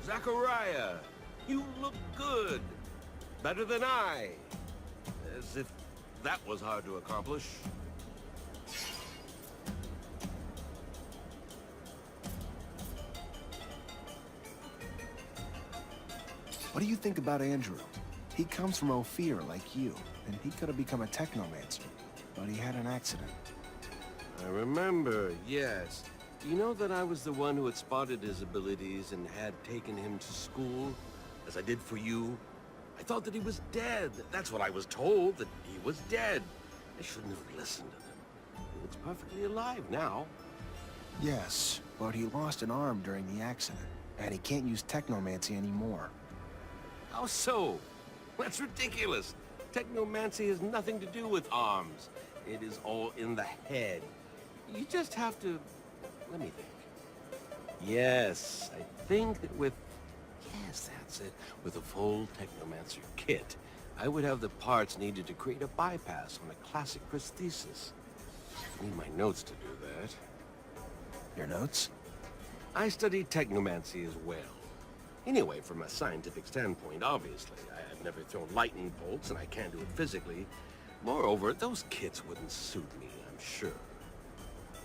Zachariah, you look good. Better than I. As if that was hard to accomplish. What do you think about Andrew? He comes from Ophir like you, and he could have become a Technomancer, but he had an accident. I remember, yes. You know that I was the one who had spotted his abilities and had taken him to school, as I did for you? I thought that he was dead. That's what I was told, that he was dead. I shouldn't have listened to them. He looks perfectly alive now. Yes, but he lost an arm during the accident, and he can't use Technomancy anymore. How so? That's ridiculous. Technomancy has nothing to do with arms. It is all in the head. You just have to... Let me think. Yes, I think that with... Yes, that's it. With a full Technomancer kit, I would have the parts needed to create a bypass on a classic prosthesis. I need my notes to do that. Your notes? I studied Technomancy as well. Anyway, from a scientific standpoint, obviously. I've never thrown lightning bolts, and I can't do it physically. Moreover, those kits wouldn't suit me, I'm sure.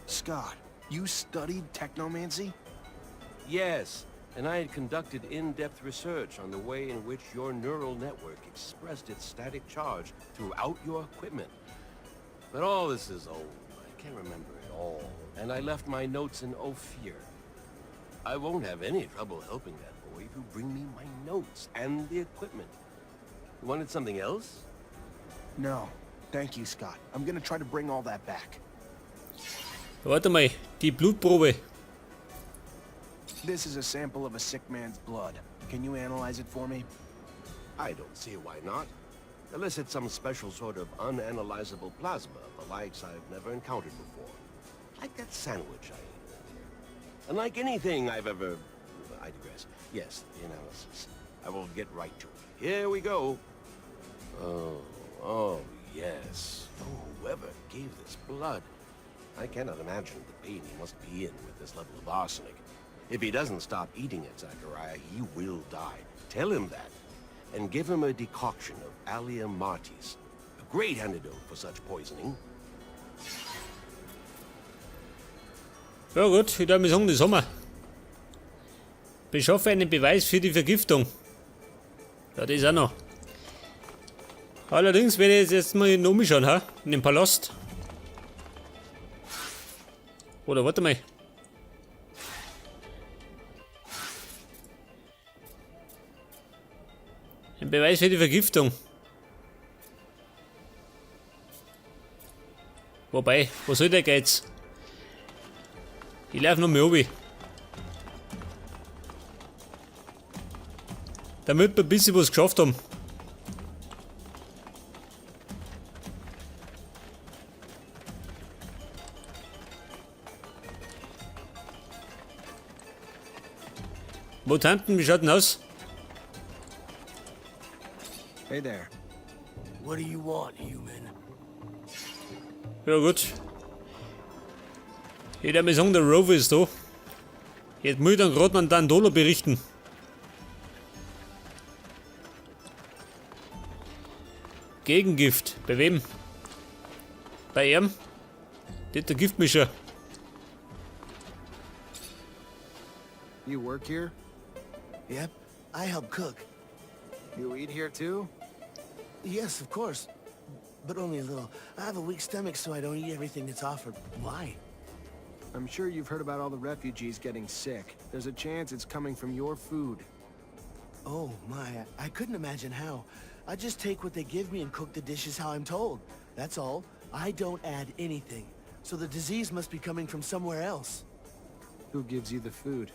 Scott, you studied Technomancy? Yes, and I had conducted in-depth research on the way in which your neural network expressed its static charge throughout your equipment. But all this is old. I can't remember it all, and I left my notes in Ophir. I won't have any trouble helping that boy if you bring me my notes and the equipment. You wanted something else? No. Thank you, Scott. I'm gonna try to bring all that back. Warte mal, die Blutprobe. This is a sample of a sick man's blood. Can you analyze it for me? I don't see why not. Unless it's some special sort of unanalyzable plasma, the likes I've never encountered before. Like that sandwich I ate earlier. Unlike anything I've ever... I digress. Yes, the analysis. I will get right to it. Here we go. Oh, yes. Oh, whoever gave this blood. I cannot imagine the pain he must be in with this level of arsenic. If he doesn't stop eating it, Zachariah, he will die. Tell him that. And give him a decoction of Allia Martis. A great antidote for such poisoning. Ja gut, ich darf mir sagen, das haben wir. Beschaffe einen Beweis für die Vergiftung. Ja, das auch noch. Allerdings werde ich jetzt mal noch umschauen, ha? In dem Palast. Oder warte mal. Ein Beweis für die Vergiftung. Wobei, wo soll der Geiz? Ich laufe noch mal obi. Damit wir ein bisschen was geschafft haben. Mutanten, wie schaut denn aus? Hey there. What do you want, human? Ja gut. Ich darf mir sagen, der Rover ist da. Jetzt muss ich dann gerade an Dandolo berichten. Gegengift. Bei wem? Bei ihm? Das ist der Giftmischer. You work here? Yep, I help cook. You eat here too? Yes, of course. But only a little. I have a weak stomach, so I don't eat everything that's offered. Why? I'm sure you've heard about all the refugees getting sick. There's a chance it's coming from your food. Oh, my. I couldn't imagine how. I just take what they give me and cook the dishes how I'm told. That's all. I don't add anything. So the disease must be coming from somewhere else. Who gives you the food?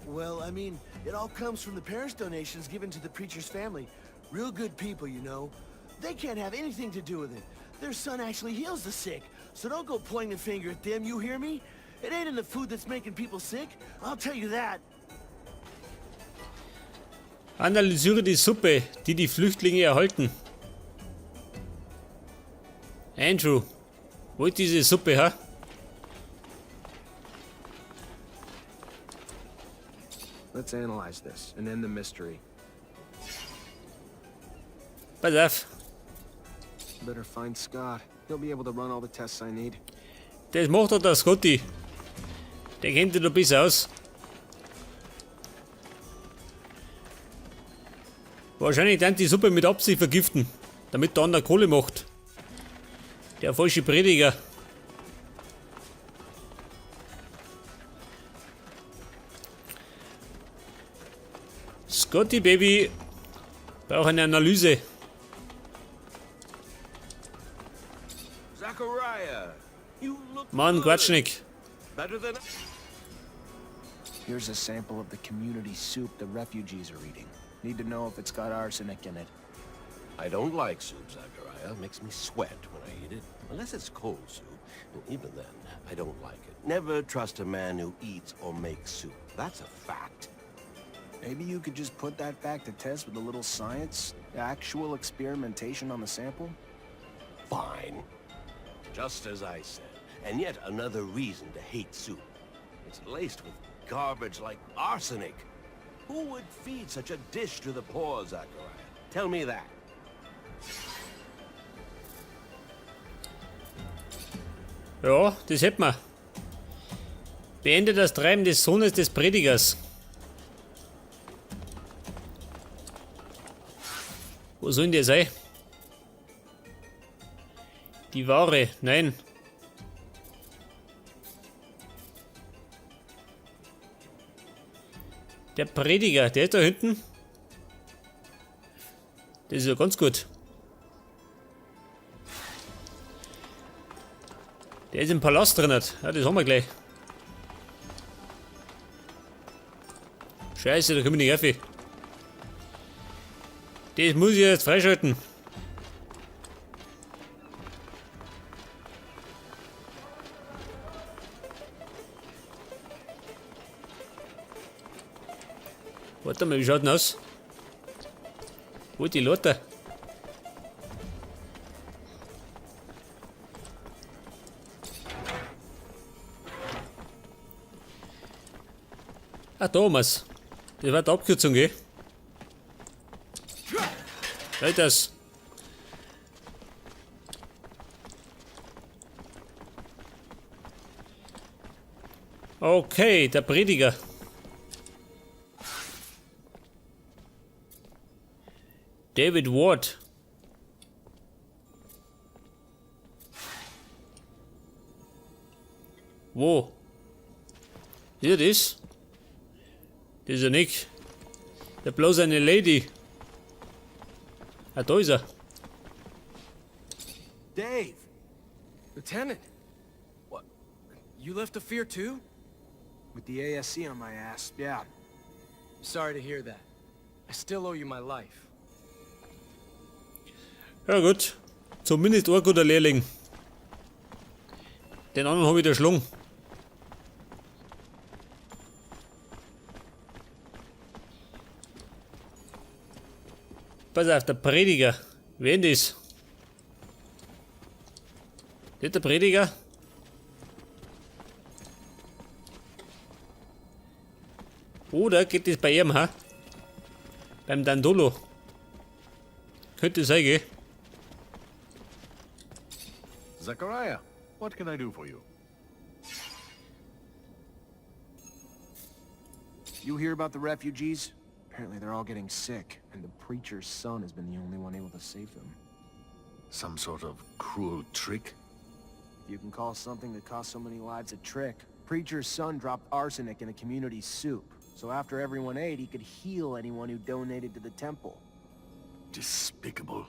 Well, I mean, it all comes from the parish donations given to the preacher's family. Real good people, you know. They can't have anything to do with it. Their son actually heals the sick. So don't go pointing a finger at them, you hear me? It ain't in the food that's making people sick. I'll tell you that. Analysiere die Suppe, die die Flüchtlinge erhalten. Andrew, wo ist diese Suppe, ha? Let's analyze this and end the mystery. Pass auf. Better find Scott. He'll be able to run all the tests I need. Das macht doch der Scotty. Der kennt sich doch besser aus. Wahrscheinlich dann die Suppe mit Absicht vergiften, damit der andere Kohle macht. Der falsche Prediger. Scotty Baby braucht eine Analyse. Zachariah, you look Mann, good. Quatsch nicht. Better than... Here's a sample of the community soup the refugees are eating. Need to know if it's got arsenic in it. I don't like soup, Zachariah. It makes me sweat when I eat it. Unless it's cold soup. And even then, I don't like it. Never trust a man who eats or makes soup. That's a fact. Maybe you could just put that fact to test with a little science? Actual experimentation on the sample? Fine. Just as I said. And yet another reason to hate soup. It's laced with garbage like arsenic. Who would feed such a dish to the poor, Zachariah? Tell me that. Ja, das hätten wir. Beende das Treiben des Sohnes des Predigers. Wo soll denn der sein? Die Ware, nein. Der Prediger, der ist da hinten. Das ist ja ganz gut. Der ist im Palast drin. Ja, das haben wir gleich. Scheiße, da komme ich nicht rauf. Das muss ich jetzt freischalten. Warte mal, wie schaut denn aus? Wo ist die Lotte? Ah, Thomas. Das war die Abkürzung, gell? Halt das. Okay, der Prediger. David Ward. Wo? Ist er das? Das ist er nicht. Der bloß eine Lady. Ah, da ist er. Dave! Lieutenant! What? You left the fear too? With the ASC on my ass, yeah. Sorry to hear that. I still owe you my life. Ja gut. Zumindest ein guter Lehrling. Den anderen habe ich erschlungen. Pass auf, der Prediger. Wen das? Nicht der Prediger? Oder geht das bei ihm, ha? Beim Dandolo. Könnte sein, gell? Zachariah, what can I do for you? You hear about the refugees? Apparently they're all getting sick, and the preacher's son has been the only one able to save them. Some sort of cruel trick? You can call something that cost so many lives a trick. Preacher's son dropped arsenic in a community soup, so after everyone ate, he could heal anyone who donated to the temple. Despicable.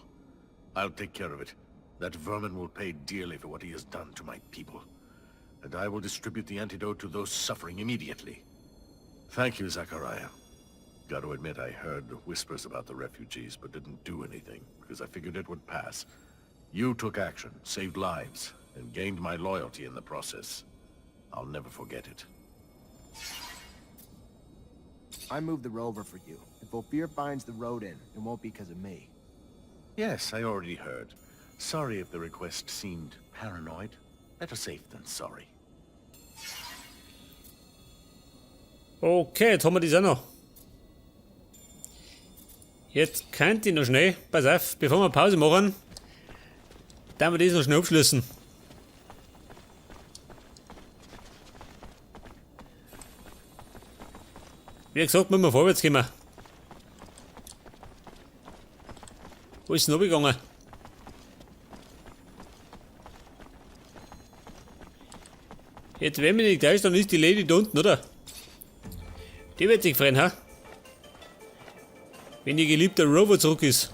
I'll take care of it. That vermin will pay dearly for what he has done to my people. And I will distribute the antidote to those suffering immediately. Thank you, Zachariah. Got to admit, I heard whispers about the refugees, but didn't do anything, because I figured it would pass. You took action, saved lives, and gained my loyalty in the process. I'll never forget it. I moved the rover for you. If Ophir finds the road in, it won't be because of me. Yes, I already heard. Sorry if the request seemed paranoid. Better safe than sorry. Okay, jetzt haben wir das auch noch. Jetzt könnte ich noch schnell, pass auf, bevor wir Pause machen, dann wir das noch schnell abschließen. Wie gesagt, müssen wir vorwärts kommen. Wo ist denn runtergegangen? Jetzt, wenn mich nicht täuscht, dann ist die Lady da unten, oder? Die wird sich freuen, ha? Wenn ihr geliebter Rover zurück ist.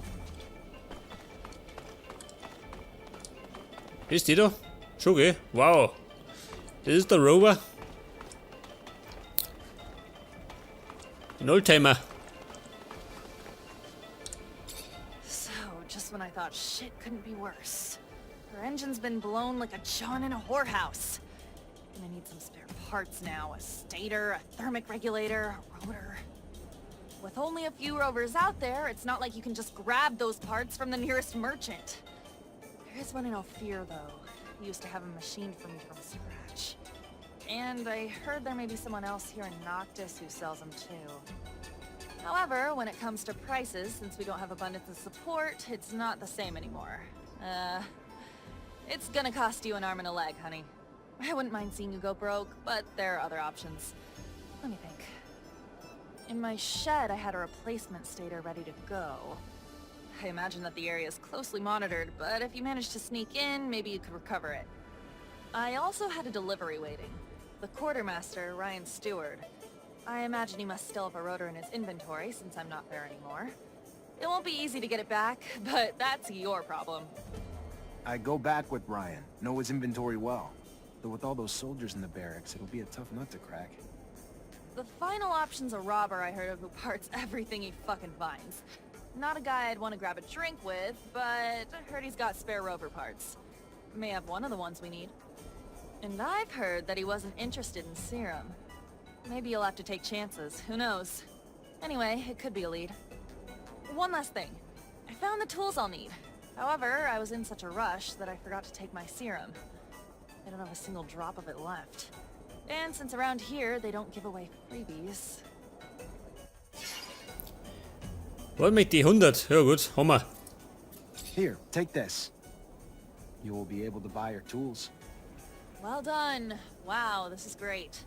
Ist die da? Schon, gell? Wow. Das ist der Rover. Ein Oldtimer. So, just when I thought shit couldn't be worse. Her engine's been blown like a John in a whorehouse. And I need some spare parts now. A stator, a thermic regulator, a rotor. With only a few rovers out there, it's not like you can just grab those parts from the nearest merchant. There is one in Ophir, though. He used to have a machine for me from scratch. And I heard there may be someone else here in Noctis who sells them too. However, when it comes to prices, since we don't have abundance of support, it's not the same anymore. It's gonna cost you an arm and a leg, honey. I wouldn't mind seeing you go broke, but there are other options. Let me think. In my shed, I had a replacement stator ready to go. I imagine that the area is closely monitored, but if you manage to sneak in, maybe you could recover it. I also had a delivery waiting. The quartermaster, Ryan Stewart. I imagine he must still have a rotor in his inventory since I'm not there anymore. It won't be easy to get it back, but that's your problem. I go back with Ryan. Know his inventory well. Though with all those soldiers in the barracks, it'll be a tough nut to crack. The final option's a robber I heard of who parts everything he fucking finds. Not a guy I'd want to grab a drink with, but I heard he's got spare rover parts. May have one of the ones we need. And I've heard that he wasn't interested in serum. Maybe you'll have to take chances, who knows? Anyway, it could be a lead. One last thing. I found the tools I'll need. However, I was in such a rush that I forgot to take my serum. I don't have a single drop of it left. And since around here, they don't give away freebies. Wollen mich die 100? Ja gut, haben wir. Here, take this. You will be able to buy your tools. Well done. Wow, this is great.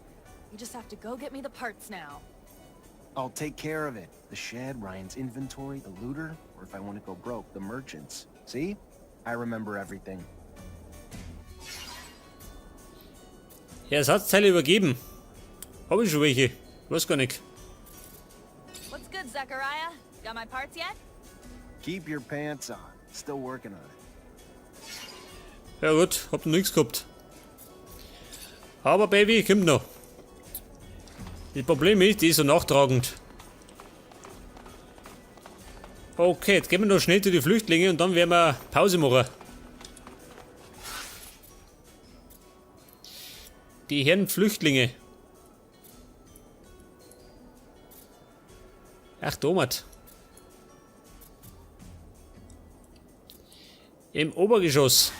You just have to go get me the parts now. I'll take care of it. The shed, Ryan's inventory, the looter, or if I want to go broke, the merchants. See? I remember everything. Ja, Ersatzteile übergeben. Habe ich schon welche. Weiß gar nicht. What's good, Zechariah? Got my parts yet? Keep your pants on. Still working on it. Ja gut, hab noch nichts gehabt. Aber Baby, kommt noch. Das Problem ist, die ist so nachtragend. Okay, jetzt gehen wir noch schnell zu den Flüchtlingen und dann werden wir Pause machen. Die Herren Flüchtlinge. Ach, Domat. Im Obergeschoss.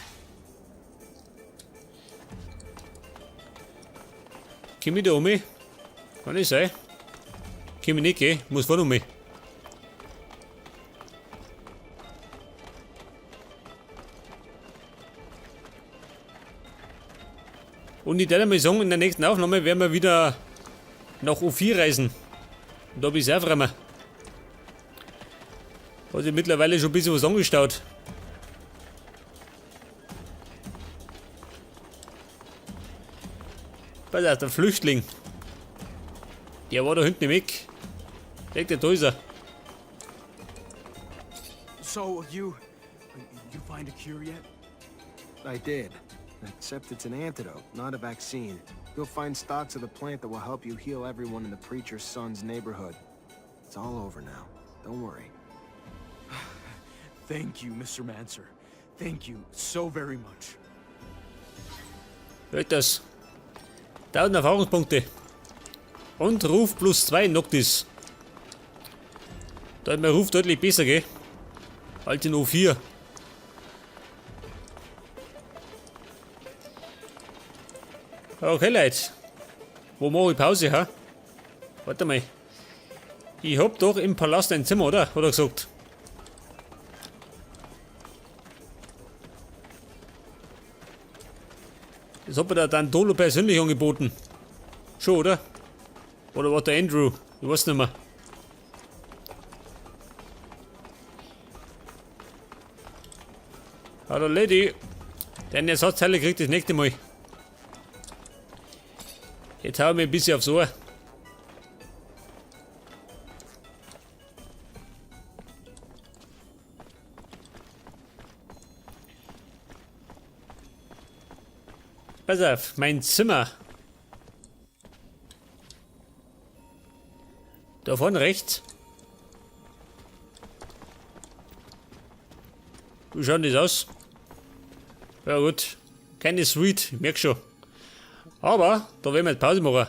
Komm ich da um? Kann nicht sein. Komm ich nicht, gell? Muss vorne um. Und ich werde mal sagen, in der nächsten Aufnahme werden wir wieder nach U4 reisen. Und da bin ich sehr fremd. Hat sich mittlerweile schon ein bisschen was angestaut. Pass auf, der Flüchtling. Der war da hinten im Eck. Denk dir, da ist er. So, you find a cure yet? I did. Except it's an antidote, not a vaccine. You'll find stocks of the plant that will help you heal everyone in the preacher's son's neighborhood. It's all over now. Don't worry. Thank you, Mr. Mancer. Thank you so very much. Hört das. 1000 Erfahrungspunkte. Und Ruf +2 Noctis. Da hat mein Ruf deutlich besser, gell? Als in O4. Okay, Leute. Wo mache ich Pause, ha? Warte mal. Ich hab doch im Palast ein Zimmer, oder? Hat er gesagt. Das hat mir der Dandolo persönlich angeboten. Schon, oder? Oder war der Andrew? Ich weiß nicht mehr. Hallo Lady. Den Ersatzteile kriegt das nächste Mal. Jetzt hau ich mir ein bisschen aufs Ohr. Pass auf, mein Zimmer. Da vorne rechts. Wie schaut das aus? Ja gut, keine Suite, ich merk schon. Aber, da werden wir jetzt Pause machen.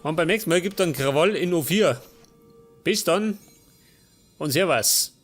Und beim nächsten Mal gibt es dann Krawall in O4. Bis dann und Servus.